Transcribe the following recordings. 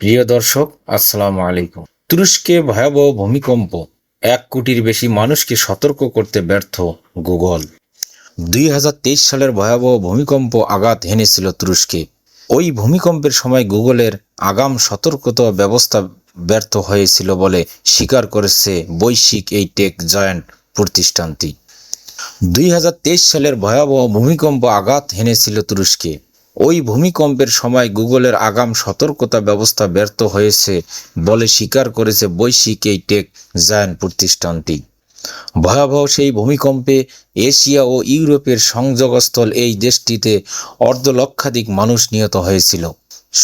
প্রিয় দর্শক, আসসালামু আলাইকুম। তুরস্কে ভয়াবহ ভূমিকম্প, 1 কোটির বেশি মানুষকে সতর্ক করতে ব্যর্থ গুগল। 2023 সালের ভয়াবহ ভূমিকম্প আঘাত হেনেছিল তুরস্কে। ওই ভূমিকম্পের সময় গুগলের আগাম সতর্কতা ব্যবস্থা ব্যর্থ হয়েছিল বলে স্বীকার করেছে বৈশ্বিক এই টেক জায়ান্ট প্রতিষ্ঠানটি। 2023 সালের ভয়াবহ ভূমিকম্প আঘাত হেনেছিল তুরস্কে। ওই ভূমিকম্পের সময় গুগলের আগাম সতর্কতা ব্যবস্থা ব্যর্থ হয়েছে বলে স্বীকার করেছে বৈশ্বিক এই টেক জায়ান্ট প্রতিষ্ঠানটি। ভয়াবহ সেই ভূমিকম্পে এশিয়া ও ইউরোপের সংযোগস্থল এই দেশটিতে অর্ধলক্ষাধিক মানুষ নিহত হয়েছিল।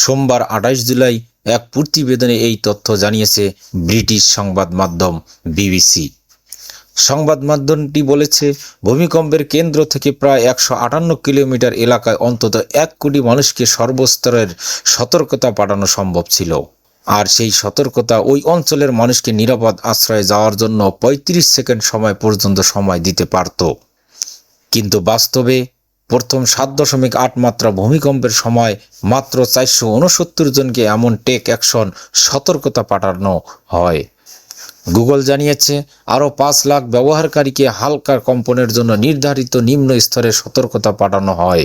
সোমবার 28 জুলাই এক প্রতিবেদনে এই তথ্য জানিয়েছে ব্রিটিশ সংবাদ মাধ্যম বিবিসি। সংবাদ মাধ্যমটি বলেছে, ভূমিকম্পের কেন্দ্র থেকে প্রায় 158 কিলোমিটার এলাকায় অন্তত 1 কোটি মানুষকে সর্বস্তরের সতর্কতা পাঠানো সম্ভব ছিল। আর সেই সতর্কতা ওই অঞ্চলের মানুষকে নিরাপদ আশ্রয়ে যাওয়ার জন্য 35 সেকেন্ড সময় পর্যন্ত সময় দিতে পারত। কিন্তু বাস্তবে প্রথম 7.8 মাত্রা ভূমিকম্পের সময় মাত্র 469 জনকে এমন টেক অ্যাকশন সতর্কতা পাঠানো হয়। গুগল জানিয়েছে, আরও 5 লাখ ব্যবহারকারীকে হালকা কম্পনের জন্য নির্ধারিত নিম্ন স্তরের সতর্কতা পাঠানো হয়,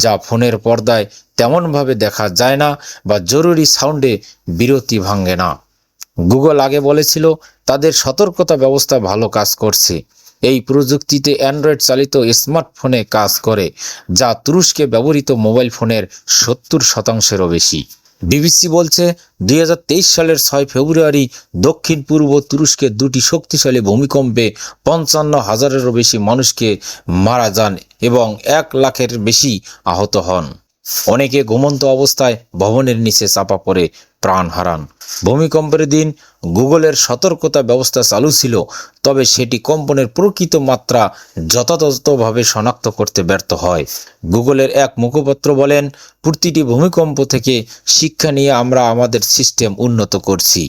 যা ফোনের পর্দায় তেমনভাবে দেখা যায় না বা জরুরি সাউন্ডে বিরতি ভাঙে না। গুগল আগে বলেছিল তাদের সতর্কতা ব্যবস্থা ভালো কাজ করছে। এই প্রযুক্তিতে অ্যান্ড্রয়েড চালিত স্মার্টফোনে কাজ করে, যা তুরস্কে ব্যবহৃত মোবাইল ফোনের 70%-এরও বেশি। বিবিসি বলছে, 2023 সালের 6 ফেব্রুয়ারি দক্ষিণ পূর্ব তুরস্কে 2টি শক্তিশালী ভূমিকম্পে 55,000-এরও বেশি মানুষকে মারা যান এবং 1 লাখের বেশি আহত হন। অনেকে ঘুমন্ত অবস্থায় ভবনের নিচে চাপা পড়ে প্রাণ হারান। ভূমিকম্পের দিন গুগলের সতর্কতা ব্যবস্থা চালু ছিল, তবে সেটি কম্পনের প্রকৃত মাত্রা যথাযথভাবে শনাক্ত করতে ব্যর্থ হয়। গুগলের এক মুখপাত্র বলেন, প্রতিটি ভূমিকম্প থেকে শিক্ষা নিয়ে আমরা আমাদের সিস্টেম উন্নত করছি।